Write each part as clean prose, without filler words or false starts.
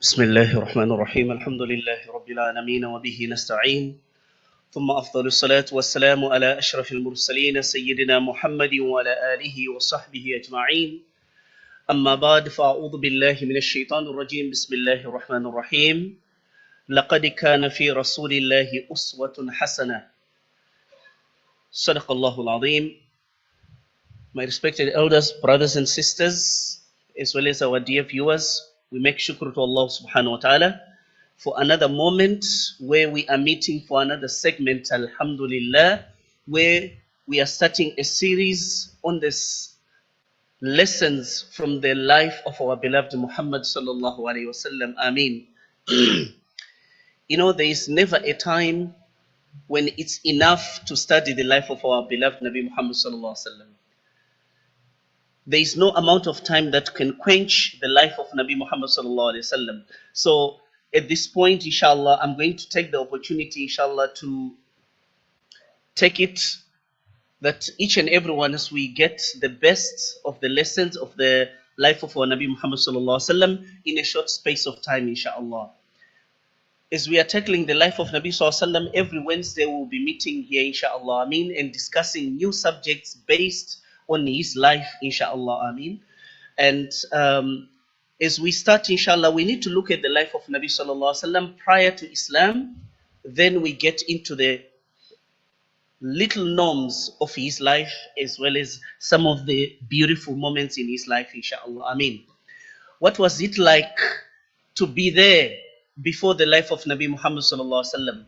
بسم الله الرحمن الرحيم الحمد لله رب العالمين وبه نستعين ثم أفضل الصلاة والسلام على أشرف المرسلين سيدنا محمد وعلى آله وصحبه أجمعين أما بعد فأعوذ بالله من الشيطان الرجيم بسم الله الرحمن الرحيم لقد كان في رسول الله أسوة حسنة صدق الله العظيم. My respected elders, brothers and sisters, as well as our dear viewers, we make shukr to Allah subhanahu wa ta'ala for another moment where we are meeting for another segment, alhamdulillah, where we are starting a series on this lessons from the life of our beloved Muhammad sallallahu alayhi wa sallam. Ameen. You know, there is never a time when it's enough to study the life of our beloved Nabi Muhammad sallallahu alayhi wa sallam. There is no amount of time that can quench the life of Nabi Muhammad sallallahu alaihi wasallam. So at this point, inshallah, I'm going to take the opportunity, inshallah, to take it that each and every one, as we get the best of the lessons of the life of our Nabi Muhammad sallallahu alaihi wasallam in a short space of time, inshallah. As we are tackling the life of Nabi sallallahu alaihi wasallam, every Wednesday we'll be meeting here, inshallah, Ameen, and discussing new subjects based on his life, inshallah, Ameen. And as we start, inshallah, we need to look at the life of Nabi sallallahu alaihi wasallam prior to Islam. Then we get into the little norms of his life, as well as some of the beautiful moments in his life, inshallah, Ameen. What was it like to be there before the life of Nabi Muhammad sallallahu alaihi wasallam?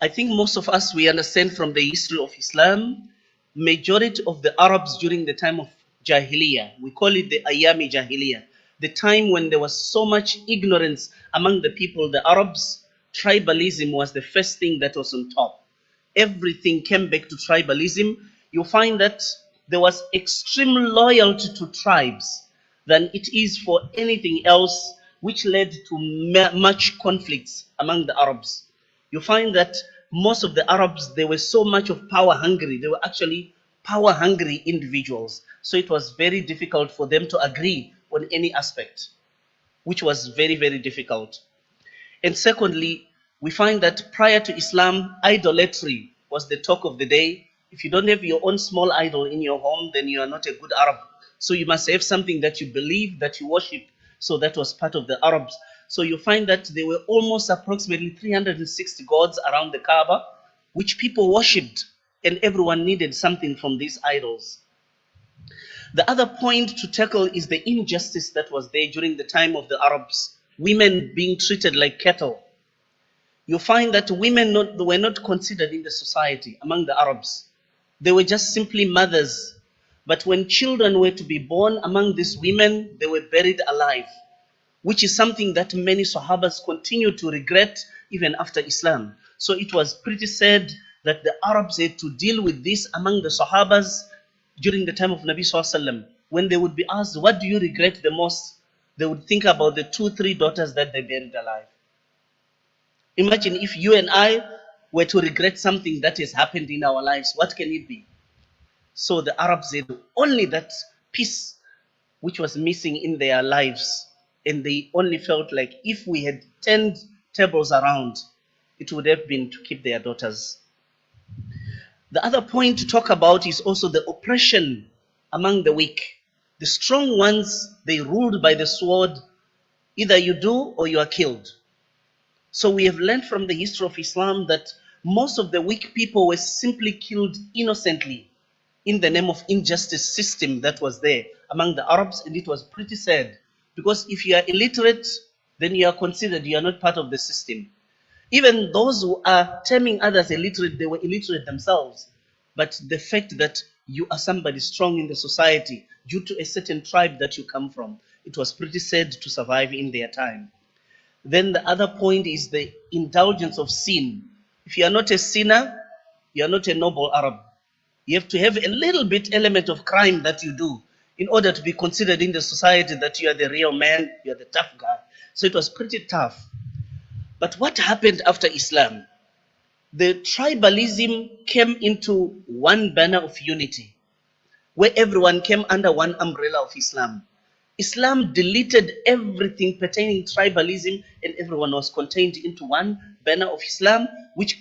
I think most of us, we understand from the history of Islam, majority of the Arabs during the time of Jahiliyyah, we call it the Ayami Jahiliyyah, the time when there was so much ignorance among the people, the Arabs, tribalism was the first thing that was on top. Everything came back to tribalism. You find that there was extreme loyalty to tribes than it is for anything else, which led to much conflicts among the Arabs. You find that most of the Arabs, they were so much of power hungry. They were actually power hungry individuals. So it was very difficult for them to agree on any aspect, which was very, very difficult. And secondly, we find that prior to Islam, idolatry was the talk of the day. If you don't have your own small idol in your home, then you are not a good Arab. So you must have something that you believe, that you worship. So that was part of the Arabs. So you find that there were almost approximately 360 gods around the Kaaba, which people worshipped, and everyone needed something from these idols. The other point to tackle is the injustice that was there during the time of the Arabs, women being treated like cattle. You find that women were not considered in the society among the Arabs. They were just simply mothers. But when children were to be born among these women, they were buried alive, which is something that many Sahabas continue to regret even after Islam. So it was pretty sad that the Arabs had to deal with this among the Sahabas during the time of Nabi Sallallahu Alaihi Wasallam. When they would be asked, what do you regret the most? They would think about the 2-3 daughters that they buried alive. Imagine if you and I were to regret something that has happened in our lives, what can it be? So the Arabs had only that peace which was missing in their lives. And they only felt like if we had turned tables around, it would have been to keep their daughters. The other point to talk about is also the oppression among the weak. The strong ones, they ruled by the sword. Either you do or you are killed. So we have learned from the history of Islam that most of the weak people were simply killed innocently in the name of injustice system that was there among the Arabs, and it was pretty sad. Because if you are illiterate, then you are considered you are not part of the system. Even those who are terming others illiterate, they were illiterate themselves. But the fact that you are somebody strong in the society due to a certain tribe that you come from, it was pretty sad to survive in their time. Then the other point is the indulgence of sin. If you are not a sinner, you are not a noble Arab. You have to have a little bit element of crime that you do in order to be considered in the society that you are the real man, you are the tough guy. So it was pretty tough. But what happened after Islam? The tribalism came into one banner of unity, where everyone came under one umbrella of Islam. Islam deleted everything pertaining tribalism, and everyone was contained into one banner of Islam, which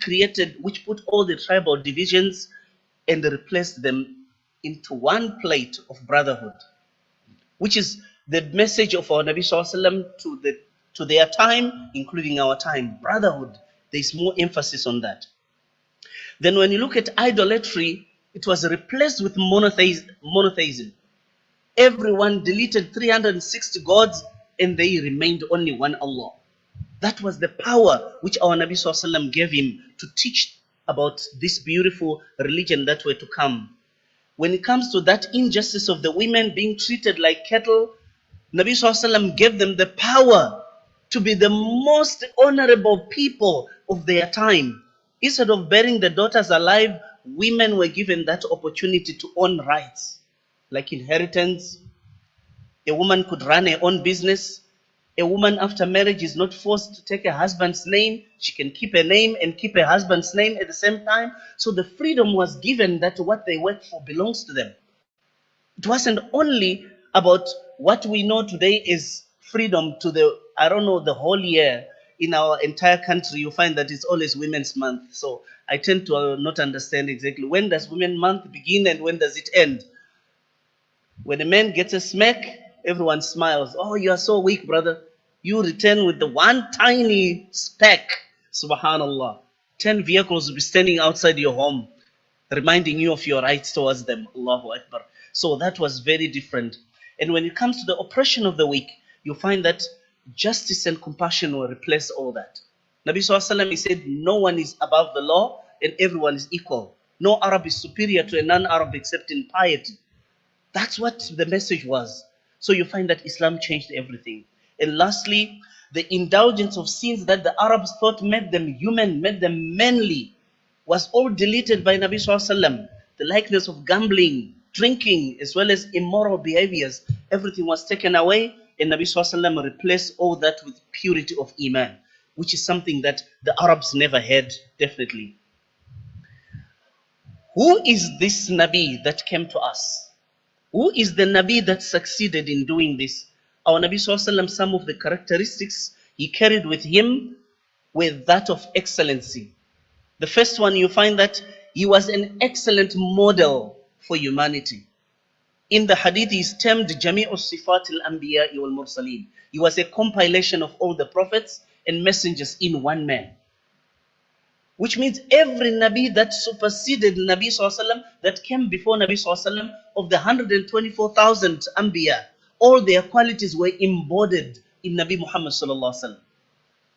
put all the tribal divisions and replaced them into one plate of brotherhood, which is the message of our Nabi Sallallahu Alaihi Wasallam to their time, including our time. Brotherhood. There's more emphasis on that. Then when you look at idolatry, it was replaced with monotheism. Everyone deleted 360 gods and they remained only one Allah. That was the power which our Nabi Sallallahu Alaihi Wasallam gave him to teach about this beautiful religion that were to come. When it comes to that injustice of the women being treated like cattle, Nabi Sallallahu Alaihi Wasallam gave them the power to be the most honorable people of their time. Instead of burying the daughters alive, women were given that opportunity to own rights, like inheritance. A woman could run her own business. A woman after marriage is not forced to take her husband's name. She can keep her name and keep her husband's name at the same time. So the freedom was given that what they work for belongs to them. It wasn't only about what we know today is freedom to the whole year. In our entire country, you find that it's always Women's Month. So I tend to not understand exactly when does Women's Month begin and when does it end. When a man gets a smack, everyone smiles. Oh, you are so weak, brother. You return with the one tiny speck. Subhanallah. 10 vehicles will be standing outside your home, reminding you of your rights towards them. Allahu Akbar. So that was very different. And when it comes to the oppression of the weak, you find that justice and compassion will replace all that. Nabi Sallallahu Alaihi Wasallam, he said, no one is above the law and everyone is equal. No Arab is superior to a non-Arab except in piety. That's what the message was. So you find that Islam changed everything. And lastly, the indulgence of sins that the Arabs thought made them human, made them manly, was all deleted by Nabi Sallallahu Alaihi Wasallam. The likeness of gambling, drinking, as well as immoral behaviors, everything was taken away, and Nabi Sallallahu Alaihi Wasallam replaced all that with purity of Iman, which is something that the Arabs never had, definitely. Who is this Nabi that came to us? Who is the Nabi that succeeded in doing this? Our Nabi Sallallahu Alaihi Wasallam, some of the characteristics he carried with him were that of excellency. The first one, you find that he was an excellent model for humanity. In the hadith, he is termed Jami'u Sifat al-Anbiya wal Mursaleen. He was a compilation of all the prophets and messengers in one man. Which means every Nabi that superseded Nabi Sallallahu Alaihi Wasallam, that came before Nabi Sallallahu Alaihi Wasallam, of the 124,000 Anbiya, all their qualities were embodied in Nabi Muhammad Sallallahu Alaihi Wasallam.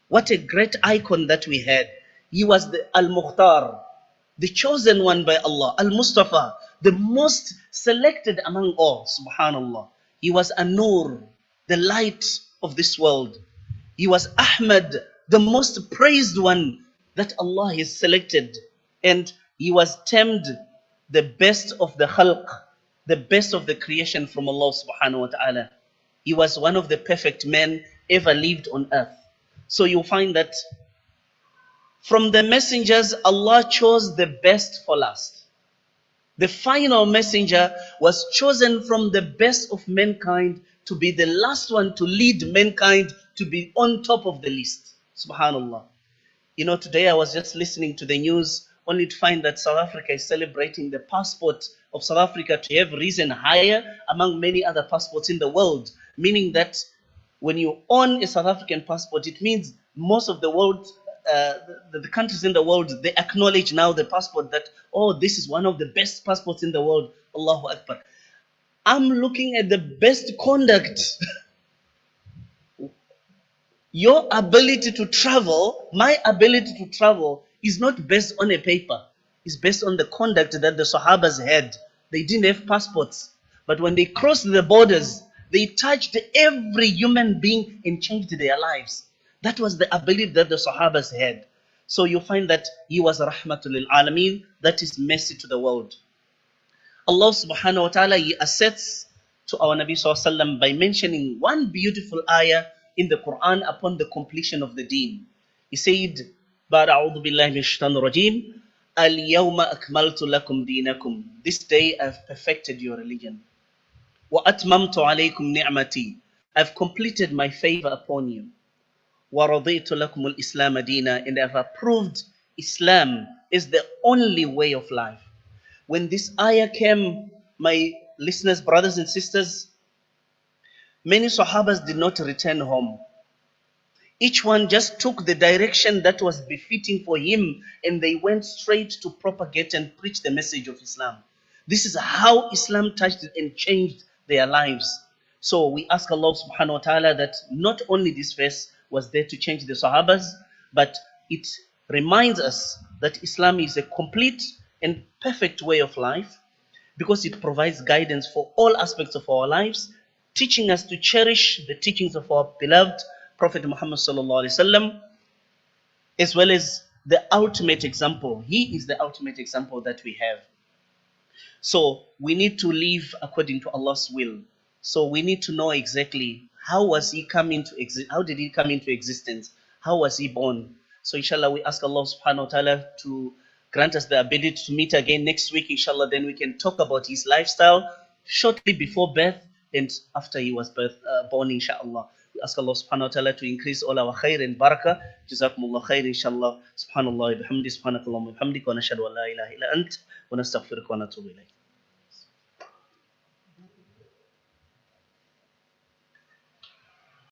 What a great icon that we had. He was the Al-Mukhtar, the chosen one by Allah, Al-Mustafa, the most selected among all, subhanallah. He was An-Nur, the light of this world. He was Ahmad, the most praised one that Allah has selected. And he was termed the best of the khalq, the best of the creation from Allah subhanahu wa ta'ala. He was one of the perfect men ever lived on earth. So you'll find that from the messengers, Allah chose the best for last. The final messenger was chosen from the best of mankind to be the last one to lead mankind to be on top of the list. Subhanallah. You know, today I was just listening to the news only to find that South Africa is celebrating the passport of South Africa to have risen higher among many other passports in the world. Meaning that when you own a South African passport, it means most of the world, the countries in the world, they acknowledge now the passport that, oh, this is one of the best passports in the world. Allahu Akbar. I'm looking at the best conduct. Your ability to travel, my ability to travel, is not based on a paper. It's based on the conduct that the Sahabas had. They didn't have passports. But when they crossed the borders, they touched every human being and changed their lives. That was the ability that the Sahabas had. So you find that he was Rahmatul lil Alameen, that is mercy to the world. Allah subhanahu wa ta'ala, he asserts to our Nabi sallallahu alaihi wasallam by mentioning one beautiful ayah in the Quran upon the completion of the deen. He said, Ba'a'udhu billahi minash shaitanir rajim, Al-yawma akmaltu lakum dinakum. This day I have perfected your religion. وَأَتْمَمْتُ عَلَيْكُمْ نِعْمَتِي. I've completed my favor upon you. وَرَضِيتُ لَكُمُ الْإِسْلَامَ دِينًا. And I've approved Islam is the only way of life. When this ayah came, my listeners, brothers and sisters, many Sahabas did not return home. Each one just took the direction that was befitting for him, and they went straight to propagate and preach the message of Islam. This is how Islam touched and changed their lives. So we ask Allah subhanahu wa ta'ala that not only this verse was there to change the Sahabas, but it reminds us that Islam is a complete and perfect way of life, because it provides guidance for all aspects of our lives, teaching us to cherish the teachings of our beloved Prophet Muhammad sallallahu alaihi wasallam, as well as the ultimate example. He is the ultimate example that we have. So we need to live according to Allah's will. So we need to know exactly how was he come into how did he come into existence? How was he born? So inshallah we ask Allah subhanahu wa ta'ala to grant us the ability to meet again next week, inshallah. Then we can talk about his lifestyle shortly before birth and after he was born, inshallah. We ask Allah subhanahu wa ta'ala to increase all our khair and barakah. Jazakumullah khair, inshallah. Subhanallah, bihamdi, subhanakallahumma bihamdik, wa nashhadu an la ilaha illa ant, wa nastaghfiruka wa natubu ilayk.